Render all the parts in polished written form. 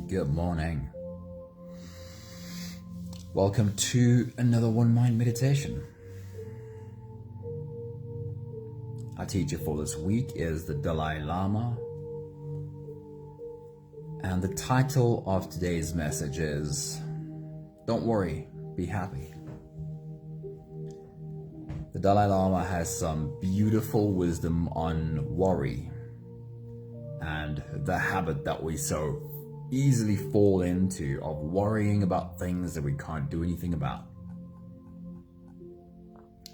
Good morning. Welcome to another One Mind meditation. Our teacher for this week is the Dalai Lama. And the title of today's message is, Don't Worry, Be Happy. The Dalai Lama has some beautiful wisdom on worry and the habit that we so easily fall into of worrying about things that we can't do anything about.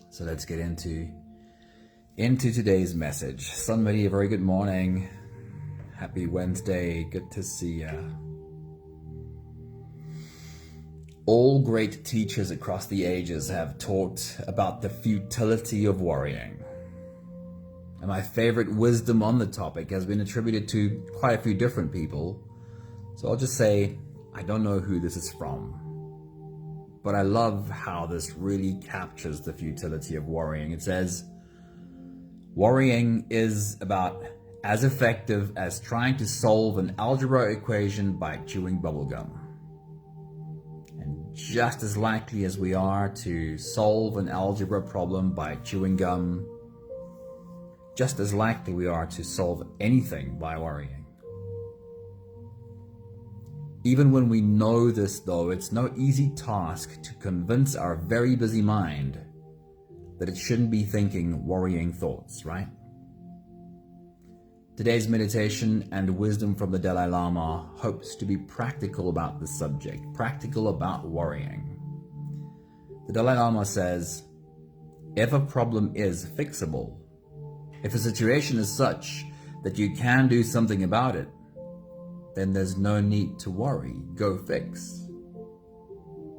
So let's get into today's message. Somebody, a very good morning. Happy Wednesday. Good to see ya. All great teachers across the ages have taught about the futility of worrying. And my favorite wisdom on the topic has been attributed to quite a few different people. So I'll just say, I don't know who this is from, but I love how this really captures the futility of worrying. It says, worrying is about as effective as trying to solve an algebra equation by chewing bubblegum. And just as likely as we are to solve an algebra problem by chewing gum, just as likely we are to solve anything by worrying. Even when we know this, though, it's no easy task to convince our very busy mind that it shouldn't be thinking worrying thoughts, right? Today's meditation and wisdom from the Dalai Lama hopes to be practical about this subject, practical about worrying. The Dalai Lama says, if a problem is fixable, if a situation is such that you can do something about it, then there's no need to worry. Go fix.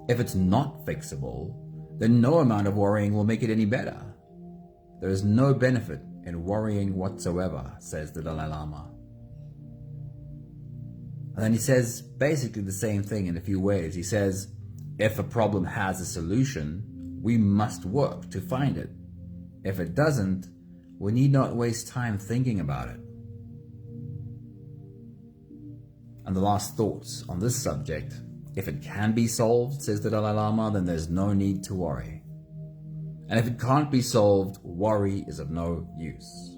If it's not fixable, then no amount of worrying will make it any better. There is no benefit in worrying whatsoever, says the Dalai Lama. And then he says basically the same thing in a few ways. He says, if a problem has a solution, we must work to find it. If it doesn't, we need not waste time thinking about it. And the last thoughts on this subject, if it can be solved, says the Dalai Lama, then there's no need to worry. And if it can't be solved, worry is of no use.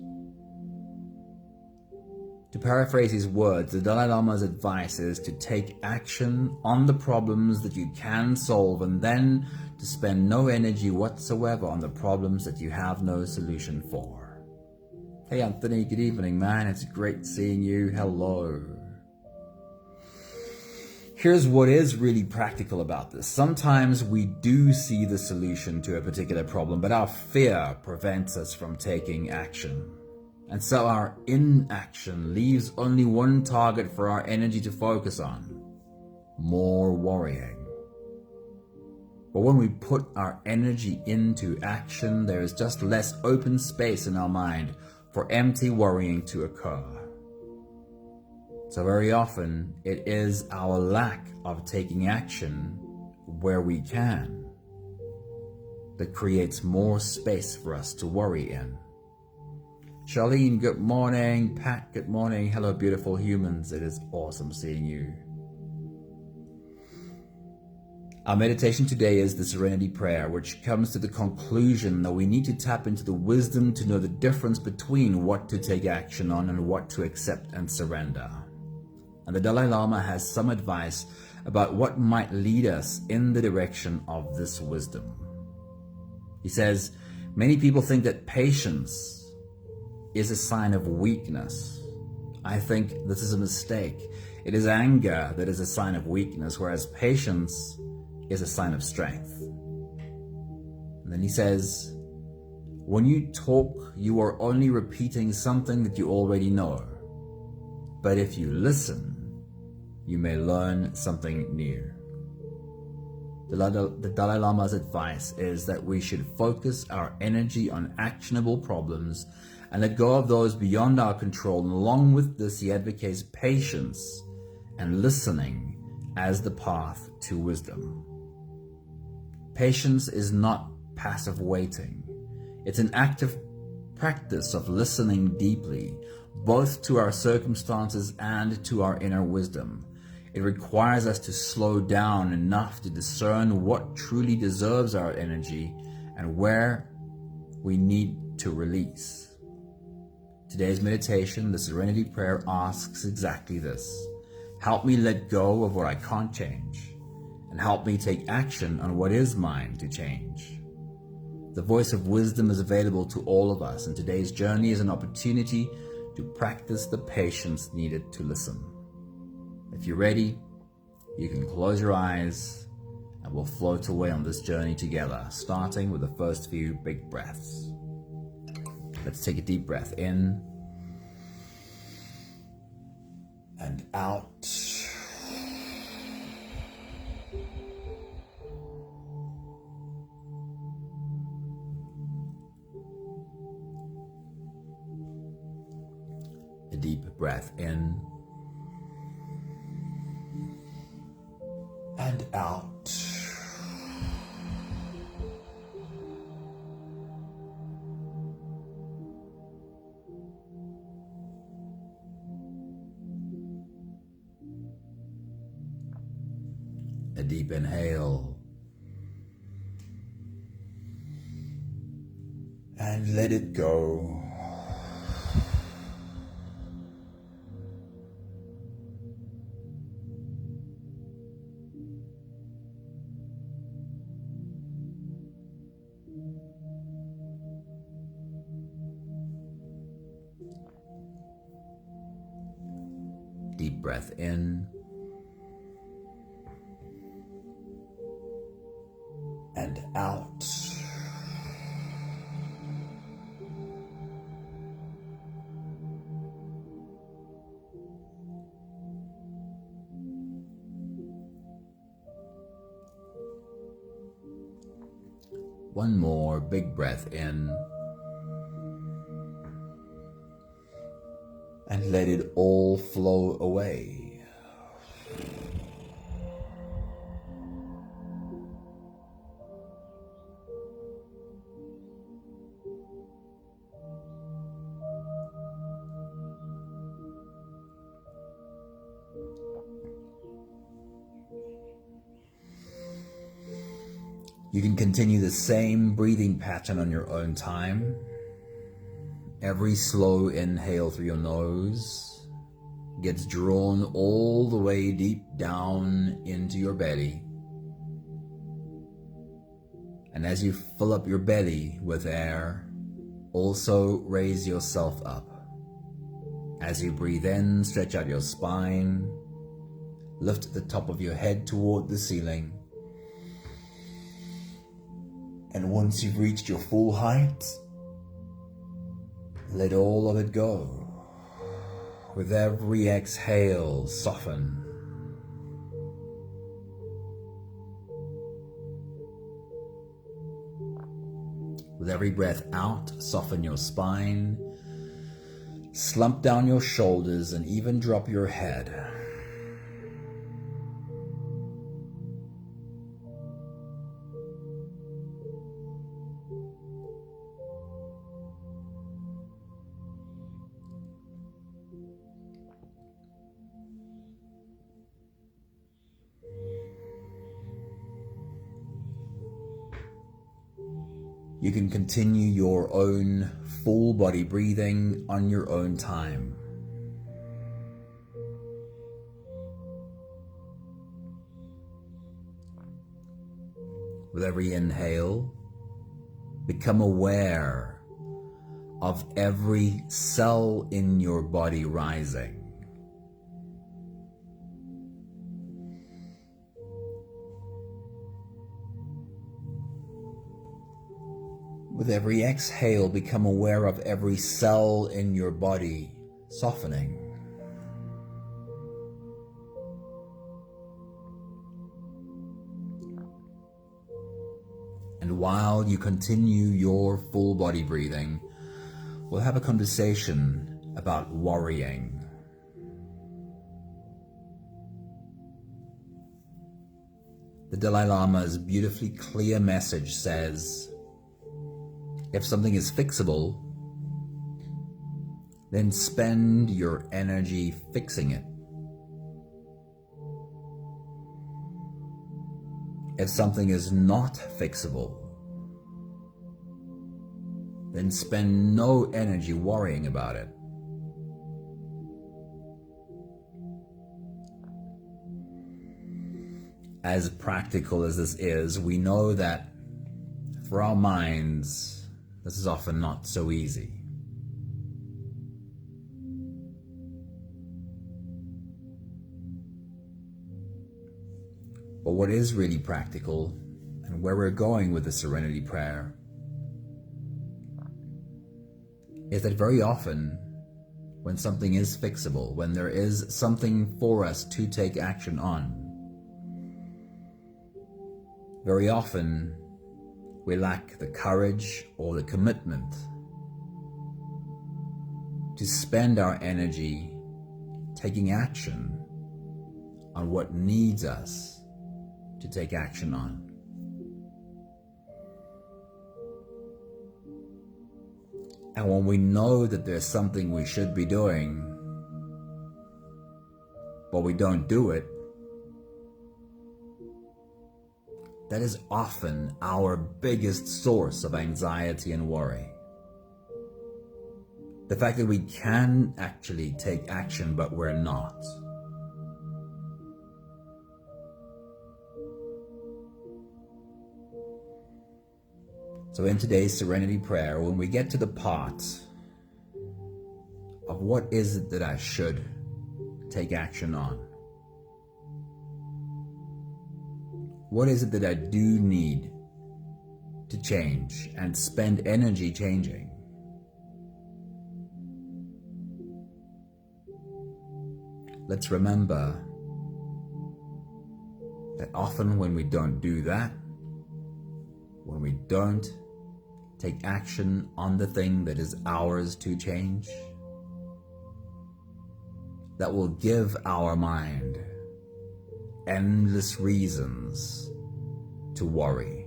To paraphrase his words, the Dalai Lama's advice is to take action on the problems that you can solve and then to spend no energy whatsoever on the problems that you have no solution for. Hey Anthony, good evening, man. It's great seeing you. Hello. Here's what is really practical about this. Sometimes we do see the solution to a particular problem, but our fear prevents us from taking action. And so our inaction leaves only one target for our energy to focus on: more worrying. But when we put our energy into action, there is just less open space in our mind for empty worrying to occur. So very often, it is our lack of taking action where we can that creates more space for us to worry in. Charlene, good morning. Pat, good morning. Hello, beautiful humans. It is awesome seeing you. Our meditation today is the Serenity Prayer, which comes to the conclusion that we need to tap into the wisdom to know the difference between what to take action on and what to accept and surrender. And the Dalai Lama has some advice about what might lead us in the direction of this wisdom. He says, many people think that patience is a sign of weakness. I think this is a mistake. It is anger that is a sign of weakness, whereas patience is a sign of strength. And then he says, when you talk, you are only repeating something that you already know. But if you listen, you may learn something new. The Dalai Lama's advice is that we should focus our energy on actionable problems and let go of those beyond our control. And along with this, he advocates patience and listening as the path to wisdom. Patience is not passive waiting. It's an active practice of listening deeply, both to our circumstances and to our inner wisdom. It requires us to slow down enough to discern what truly deserves our energy and where we need to release. Today's meditation, the Serenity Prayer, asks exactly this. Help me let go of what I can't change, and help me take action on what is mine to change. The voice of wisdom is available to all of us, and today's journey is an opportunity to practice the patience needed to listen. If you're ready, you can close your eyes and we'll float away on this journey together, starting with the first few big breaths. Let's take a deep breath in and out. A deep breath in and out. A deep inhale and let it go. Deep breath in and out. One more big breath in and let it all flow away. You can continue the same breathing pattern on your own time. Every slow inhale through your nose gets drawn all the way deep down into your belly. And as you fill up your belly with air, also raise yourself up. As you breathe in, stretch out your spine, lift the top of your head toward the ceiling. And once you've reached your full height, let all of it go. With every exhale, soften. With every breath out, soften your spine, slump down your shoulders, and even drop your head. You can continue your own full body breathing on your own time. With every inhale, become aware of every cell in your body rising. With every exhale, become aware of every cell in your body softening. And while you continue your full body breathing, we'll have a conversation about worrying. The Dalai Lama's beautifully clear message says, if something is fixable, then spend your energy fixing it. If something is not fixable, then spend no energy worrying about it. As practical as this is, we know that for our minds, this is often not so easy. But what is really practical, and where we're going with the Serenity Prayer, is that very often, when something is fixable, when there is something for us to take action on, very often we lack the courage or the commitment to spend our energy taking action on what needs us to take action on. And when we know that there's something we should be doing, but we don't do it, that is often our biggest source of anxiety and worry. The fact that we can actually take action, but we're not. So in today's Serenity Prayer, when we get to the part of what is it that I should take action on, what is it that I do need to change and spend energy changing? Let's remember that often when we don't do that, when we don't take action on the thing that is ours to change, that will give our mind endless reasons to worry.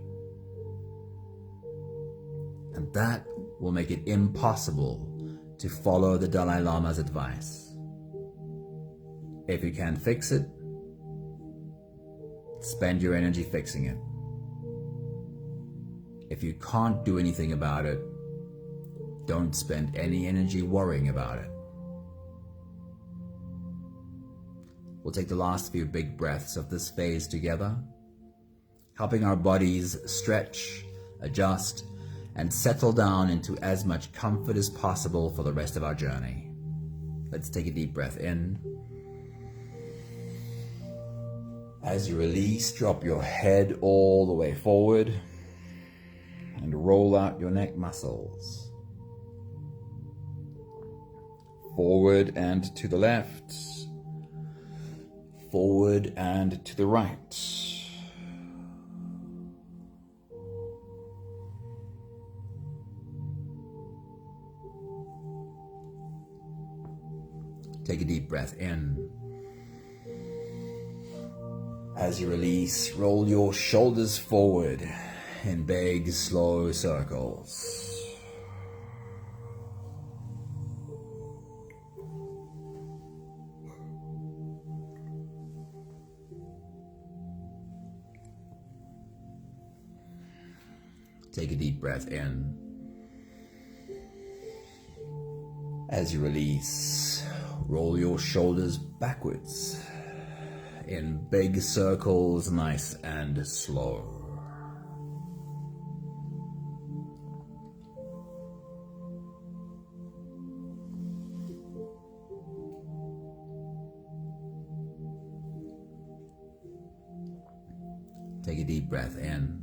And that will make it impossible to follow the Dalai Lama's advice. If you can't fix it, spend your energy fixing it. If you can't do anything about it, don't spend any energy worrying about it. We'll take the last few big breaths of this phase together, helping our bodies stretch, adjust, and settle down into as much comfort as possible for the rest of our journey. Let's take a deep breath in. As you release, drop your head all the way forward and roll out your neck muscles. Forward and to the left. Forward and to the right. Take a deep breath in. As you release, roll your shoulders forward in big, slow circles. Take a deep breath in. As you release, roll your shoulders backwards in big circles, nice and slow. Take a deep breath in.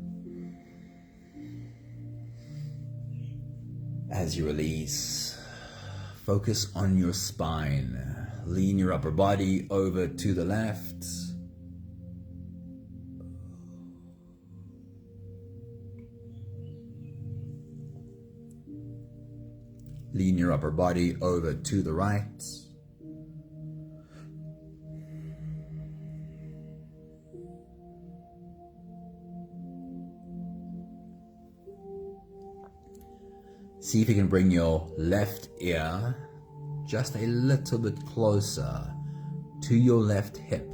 As you release, focus on your spine. Lean your upper body over to the left. Lean your upper body over to the right. See if you can bring your left ear just a little bit closer to your left hip.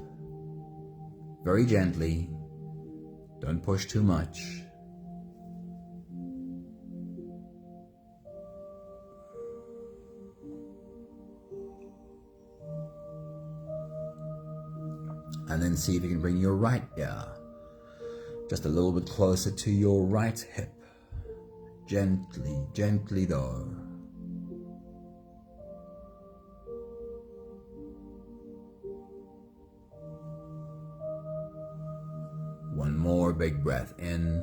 Very gently, Don't push too much. And then see if you can bring your right ear just a little bit closer to your right hip. Gently, gently though. One more big breath in.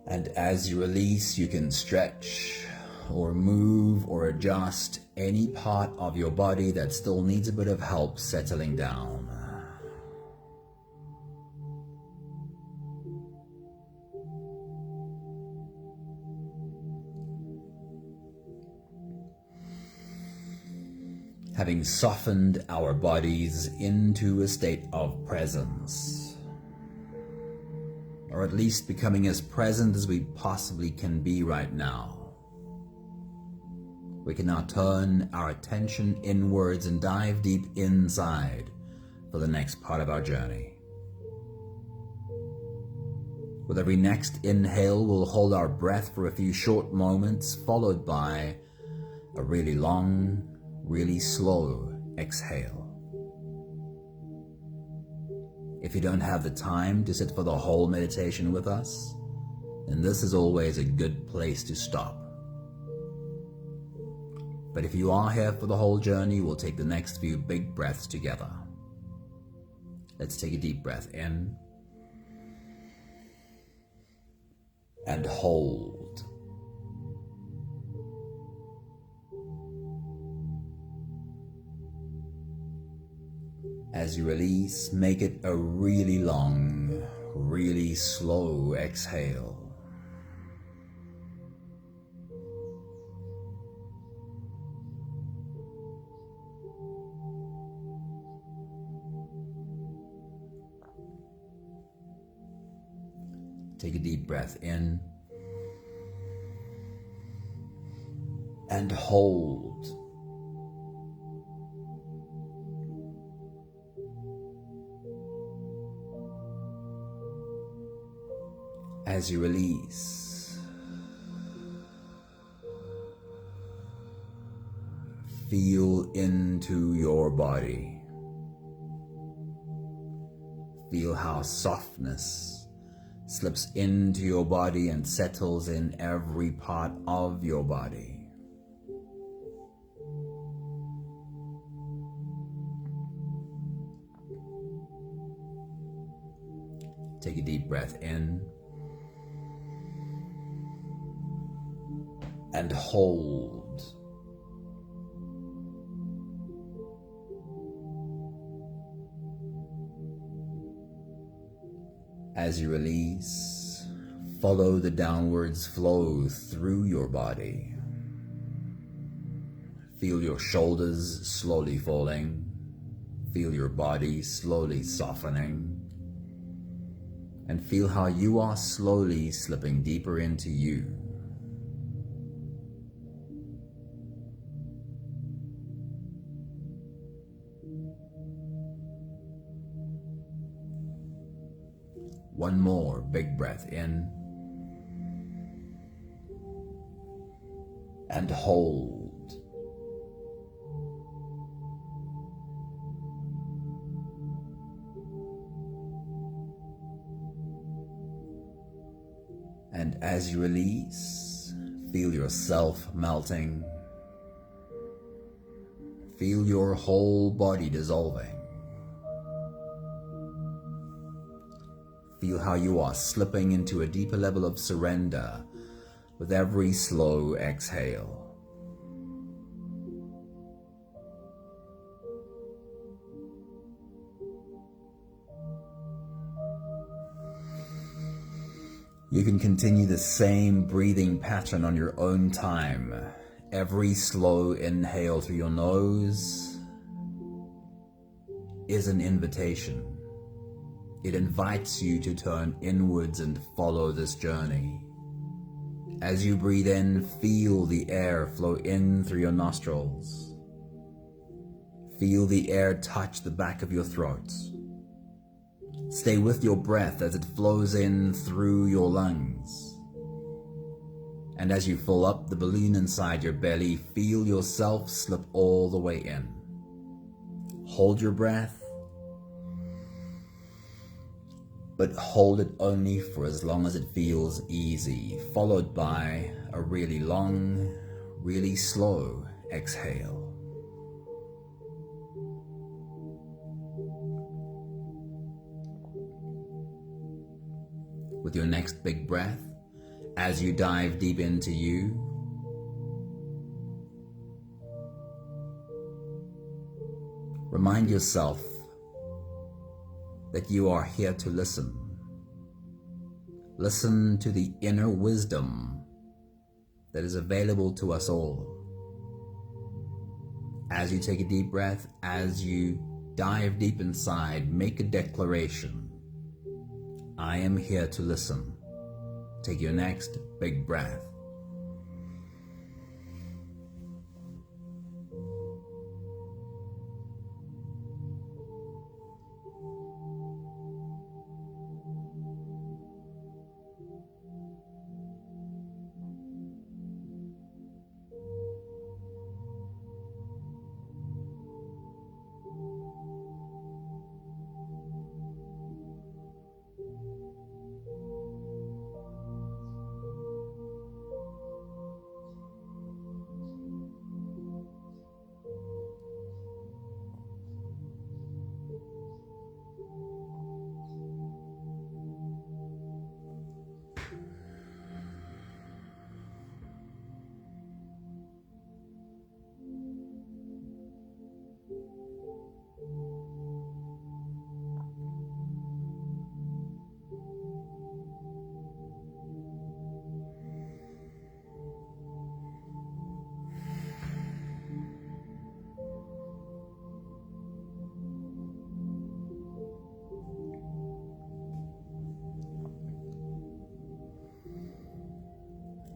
And as you release, you can stretch or move or adjust any part of your body that still needs a bit of help settling down. Having softened our bodies into a state of presence, or at least becoming as present as we possibly can be right now, we can now turn our attention inwards and dive deep inside for the next part of our journey. With every next inhale, we'll hold our breath for a few short moments, followed by a really long, really slow exhale. If you don't have the time to sit for the whole meditation with us, then this is always a good place to stop. But if you are here for the whole journey, we'll take the next few big breaths together. Let's take a deep breath in and hold. As you release, make it a really long, really slow exhale. Take a deep breath in and hold. As you release, feel into your body. Feel how softness slips into your body and settles in every part of your body. Take a deep breath in and hold. As you release, follow the downwards flow through your body. Feel your shoulders slowly falling. Feel your body slowly softening. And feel how you are slowly slipping deeper into you. One more big breath in and hold. And as you release, feel yourself melting. Feel your whole body dissolving. Feel how you are slipping into a deeper level of surrender with every slow exhale. You can continue the same breathing pattern on your own time. Every slow inhale through your nose is an invitation. It invites you to turn inwards and follow this journey. As you breathe in, feel the air flow in through your nostrils. Feel the air touch the back of your throat. Stay with your breath as it flows in through your lungs. And as you fill up the balloon inside your belly, feel yourself slip all the way in. Hold your breath, but hold it only for as long as it feels easy, followed by a really long, really slow exhale. With your next big breath, as you dive deep into you, remind yourself that you are here to listen. Listen to the inner wisdom that is available to us all. As you take a deep breath, as you dive deep inside, make a declaration. I am here to listen. Take your next big breath.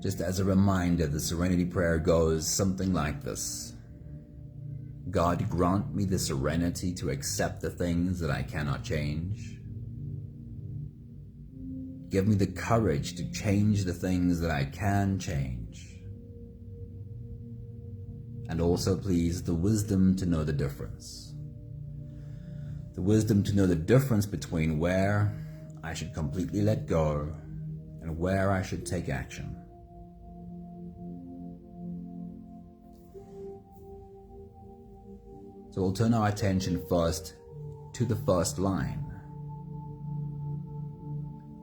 Just as a reminder, the Serenity Prayer goes something like this. God, grant me the serenity to accept the things that I cannot change. Give me the courage to change the things that I can change. And also, please, the wisdom to know the difference. The wisdom to know the difference between where I should completely let go and where I should take action. So we'll turn our attention first to the first line.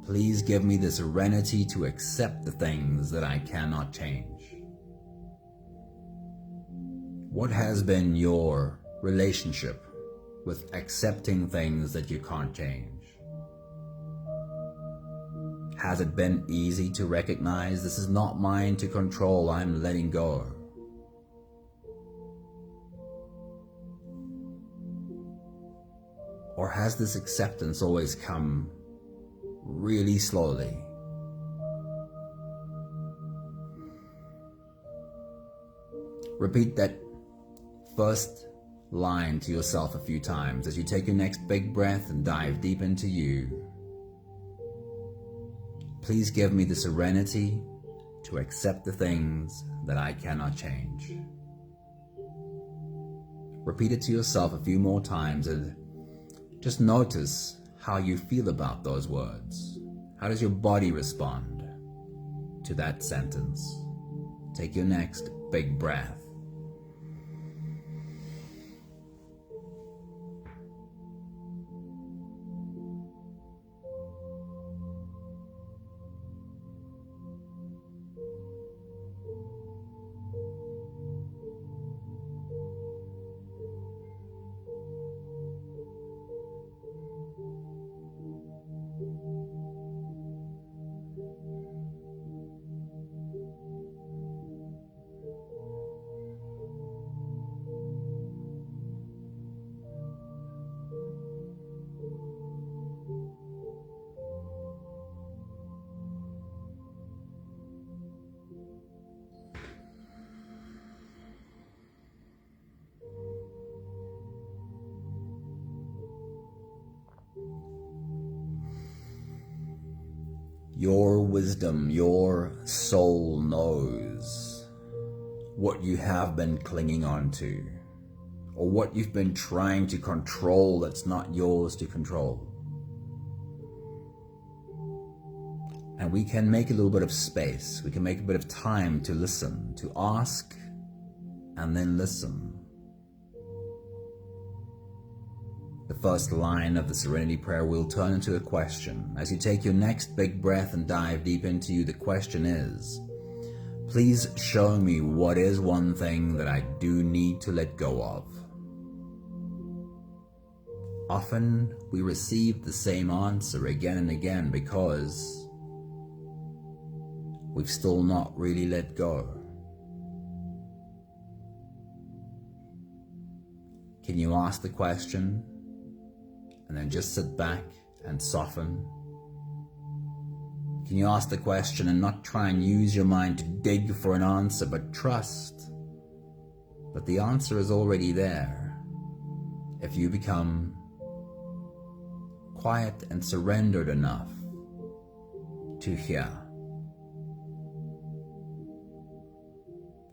Please give me the serenity to accept the things that I cannot change. What has been your relationship with accepting things that you can't change? Has it been easy to recognize this is not mine to control, I'm letting go? Or has this acceptance always come really slowly? Repeat that first line to yourself a few times as you take your next big breath and dive deep into you. Please give me the serenity to accept the things that I cannot change. Repeat it to yourself a few more times and just notice how you feel about those words. How does your body respond to that sentence? Take your next big breath. Your wisdom, your soul knows what you have been clinging on to, or what you've been trying to control that's not yours to control. And we can make a little bit of space, we can make a bit of time to listen, to ask and then listen. The first line of the Serenity Prayer will turn into a question. As you take your next big breath and dive deep into you, the question is, please show me what is one thing that I do need to let go of. Often we receive the same answer again and again because we've still not really let go. Can you ask the question and then just sit back and soften? Can you ask the question and not try and use your mind to dig for an answer, but trust that the answer is already there if you become quiet and surrendered enough to hear?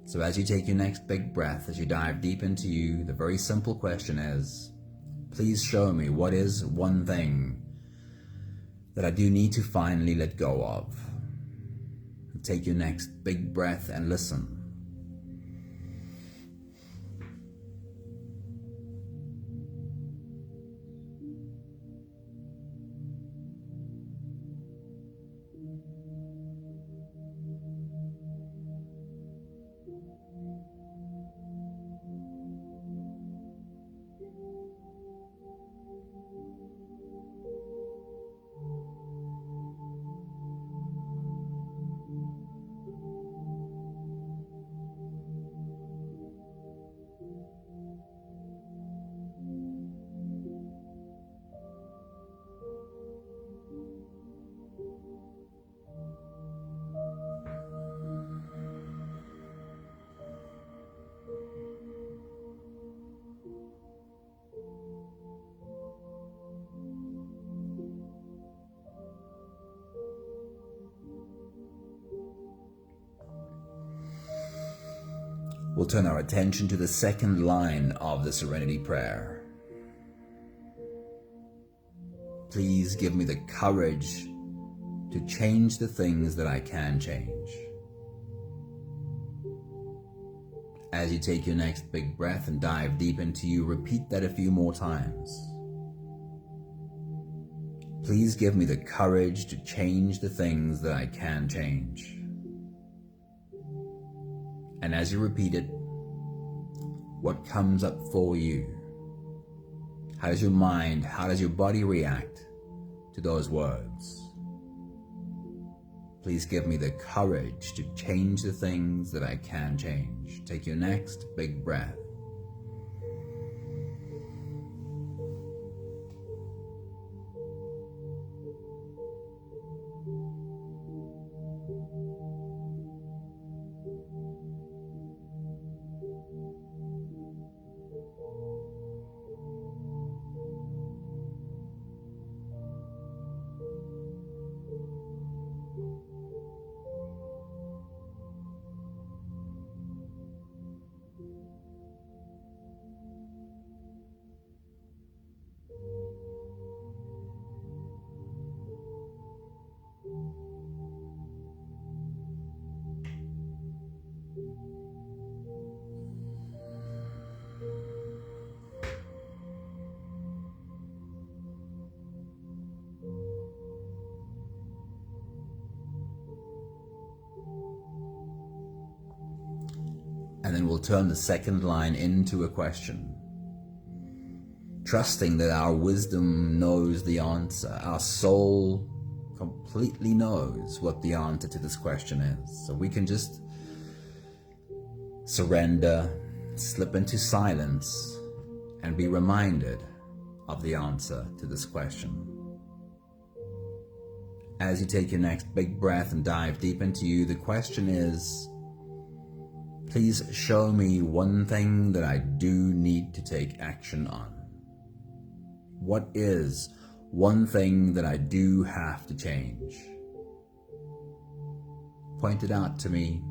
So as you take your next big breath, as you dive deep into you, the very simple question is, please show me what is one thing that I do need to finally let go of. Take your next big breath and listen. We'll turn our attention to the second line of the Serenity Prayer. Please give me the courage to change the things that I can change. As you take your next big breath and dive deep into you, repeat that a few more times. Please give me the courage to change the things that I can change. And as you repeat it, what comes up for you? How does your mind, how does your body react to those words? Please give me the courage to change the things that I can change. Take your next big breath. And then we'll turn the second line into a question, trusting that our wisdom knows the answer. Our soul completely knows what the answer to this question is. So we can just surrender, slip into silence, and be reminded of the answer to this question. As you take your next big breath and dive deep into you, the question is, please show me one thing that I do need to take action on. What is one thing that I do have to change? Point it out to me.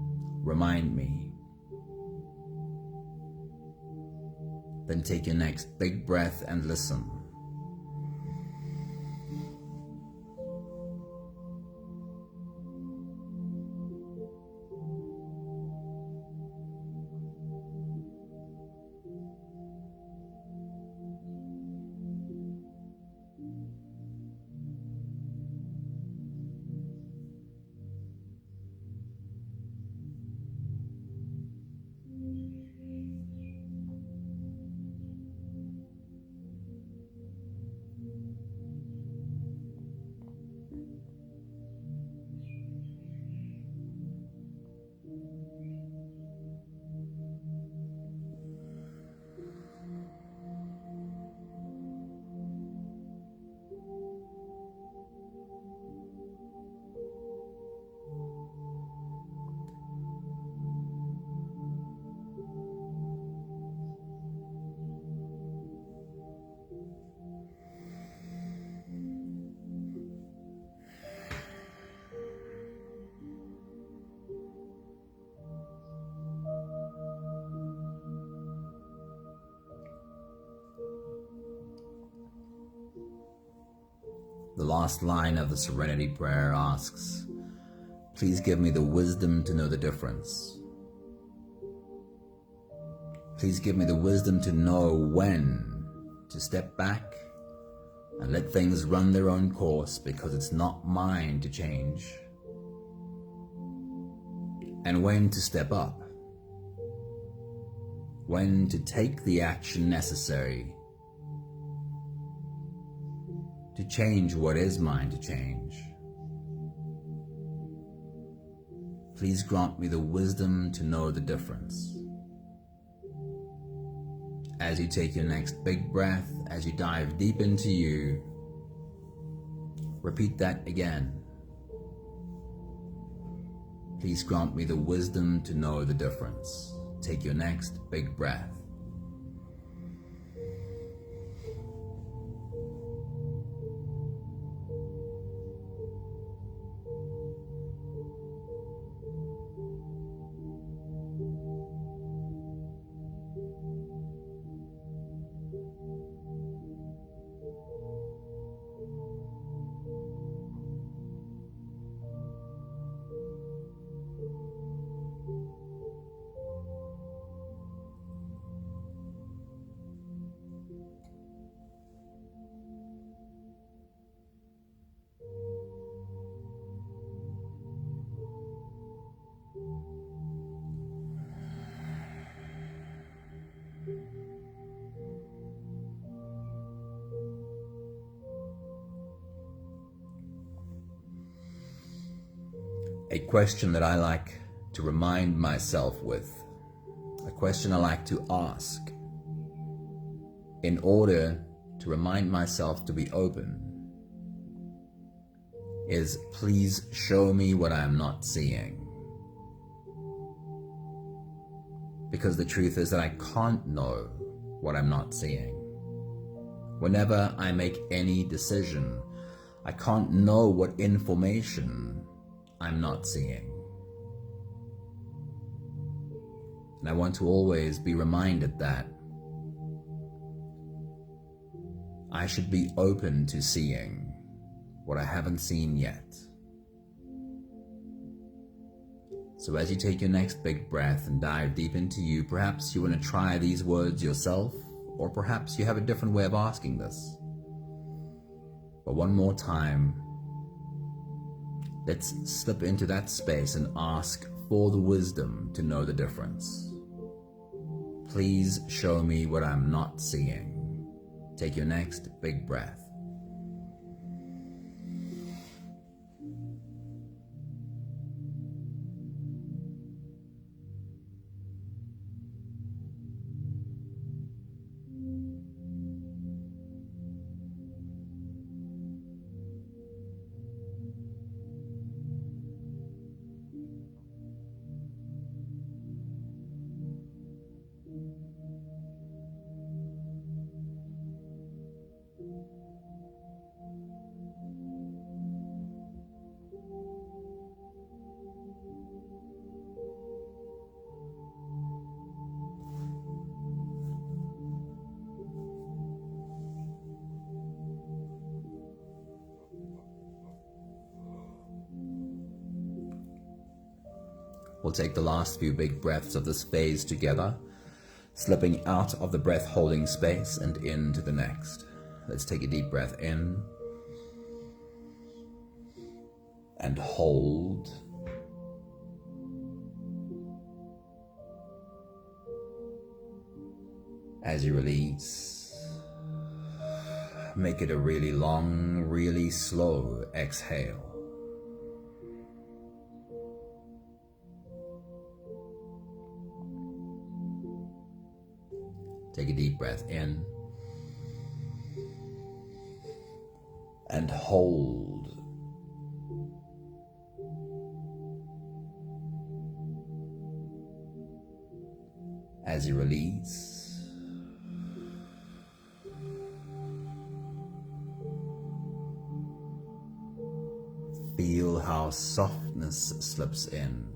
Remind me. Then take your next big breath and listen. The last line of the Serenity Prayer asks, please give me the wisdom to know the difference. Please give me the wisdom to know when to step back and let things run their own course, because it's not mine to change, and when to step up, when to take the action necessary to change what is mine to change. Please grant me the wisdom to know the difference. As you take your next big breath, as you dive deep into you, repeat that again. Please grant me the wisdom to know the difference. Take your next big breath. A question that I like to remind myself with, a question I like to ask in order to remind myself to be open, is please show me what I am not seeing. Because the truth is that I can't know what I'm not seeing. Whenever I make any decision, I can't know what information I'm not seeing. And I want to always be reminded that I should be open to seeing what I haven't seen yet. So as you take your next big breath and dive deep into you, perhaps you want to try these words yourself, or perhaps you have a different way of asking this. But one more time, let's slip into that space and ask for the wisdom to know the difference. Please show me what I'm not seeing. Take your next big breath. We'll take the last few big breaths of this phase together, slipping out of the breath holding space and into the next. Let's take a deep breath in and hold. As you release, make it a really long, really slow exhale. Take a deep breath in and hold. As you release, feel how softness slips in.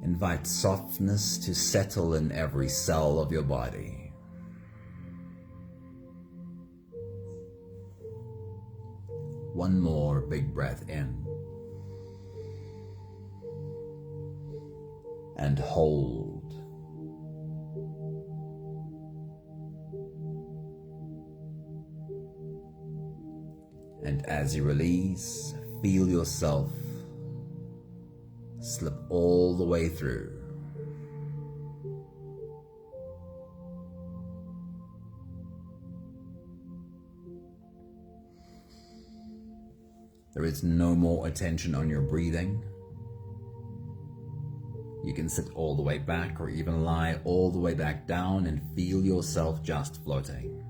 Invite softness to settle in every cell of your body. One more big breath in and hold. And as you release, feel yourself slip all the way through. There is no more attention on your breathing. You can sit all the way back or even lie all the way back down and feel yourself just floating.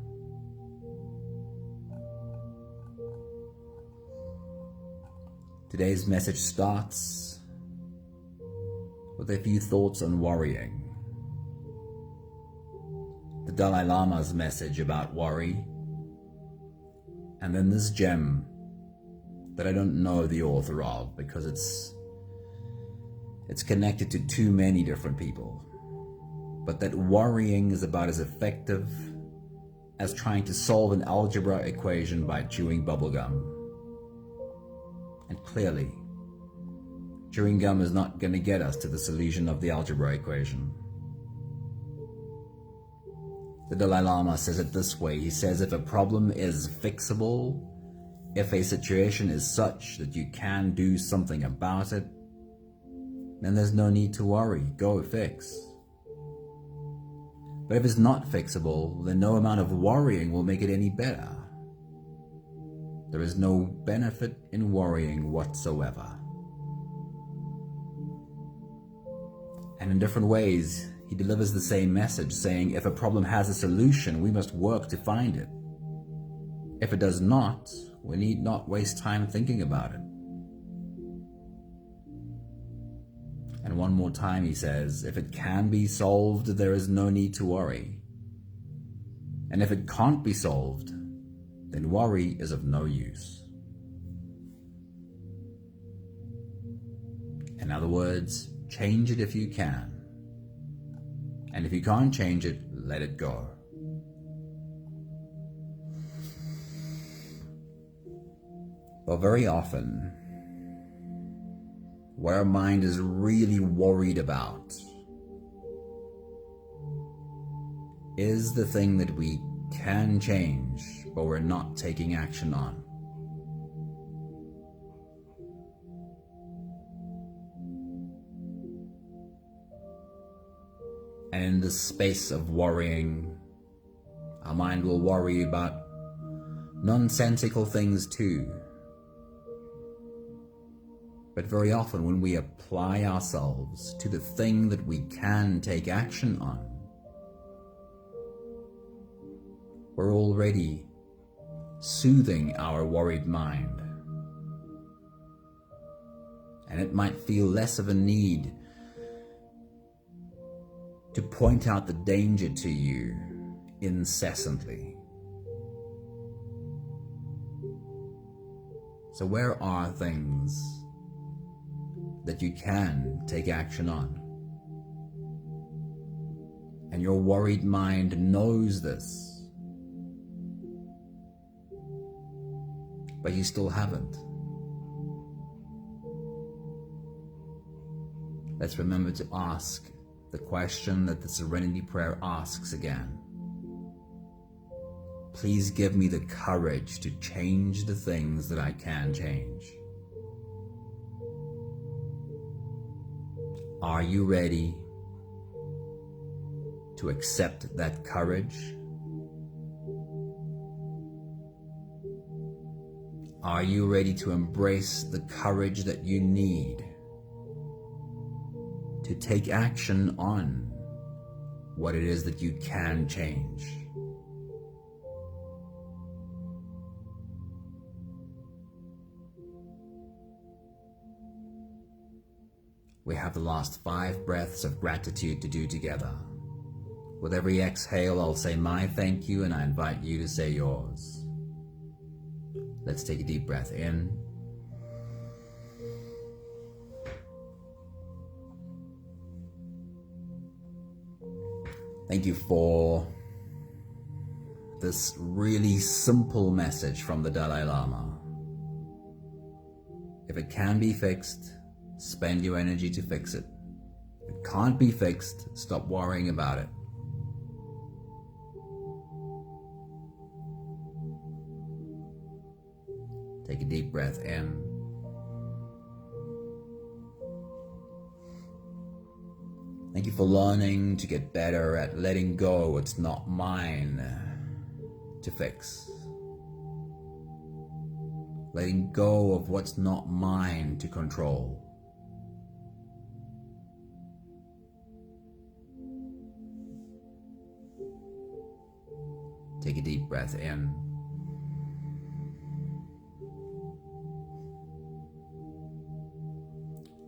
Today's message starts with a few thoughts on worrying. The Dalai Lama's message about worry, and then this gem that I don't know the author of because it's connected to too many different people, but that worrying is about as effective as trying to solve an algebra equation by chewing bubblegum. And clearly, chewing gum is not going to get us to the solution of the algebra equation. The Dalai Lama says it this way. He says, if a problem is fixable, if a situation is such that you can do something about it, then there's no need to worry. Go fix. But if it's not fixable, then no amount of worrying will make it any better. There is no benefit in worrying whatsoever. And in different ways, he delivers the same message, saying if a problem has a solution, we must work to find it. If it does not, we need not waste time thinking about it. And one more time he says, if it can be solved, there is no need to worry. And if it can't be solved, then worry is of no use. In other words, change it if you can. And if you can't change it, let it go. But very often, what our mind is really worried about is the thing that we can change, but we're not taking action on. And in the space of worrying, our mind will worry about nonsensical things too. But very often when we apply ourselves to the thing that we can take action on, we're already soothing our worried mind. And it might feel less of a need to point out the danger to you incessantly. So where are things that you can take action on? And your worried mind knows this, but you still haven't. let's remember to ask the question that the Serenity Prayer asks again. Please give me the courage to change the things that I can change. Are you ready to accept that courage? Are you ready to embrace the courage that you need to take action on what it is that you can change? We have the last 5 breaths of gratitude to do together. With every exhale, I'll say my thank you, and I invite you to say yours. Let's take a deep breath in. Thank you for this really simple message from the Dalai Lama. If it can be fixed, spend your energy to fix it. If it can't be fixed, stop worrying about it. Take a deep breath in. Thank you for learning to get better at letting go what's not mine to fix. Letting go of what's not mine to control. Take a deep breath in.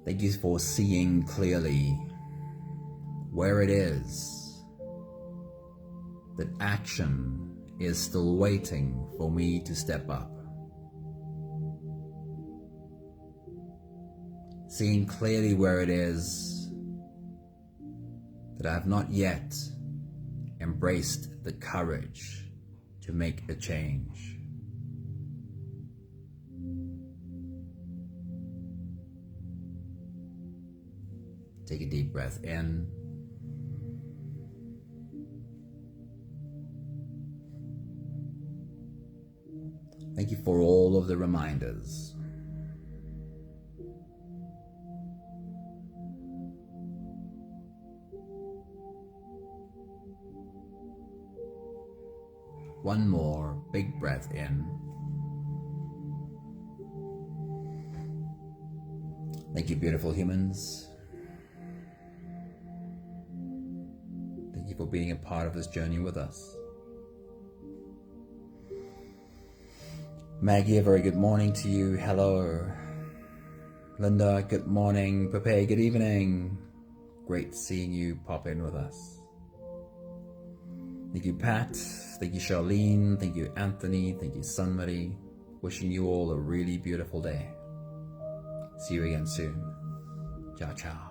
Thank you for seeing clearly where it is that action is still waiting for me to step up. Seeing clearly where it is that I have not yet embraced the courage to make a change. Take a deep breath in. Thank you for all of the reminders. One more big breath in. Thank you, beautiful humans. Thank you for being a part of this journey with us. Maggie, a very good morning to you. Hello. Linda, good morning. Pepe, good evening. Great seeing you pop in with us. Thank you, Pat. Thank you, Charlene. Thank you, Anthony. Thank you, Sunmari. Wishing you all a really beautiful day. See you again soon. Ciao, ciao.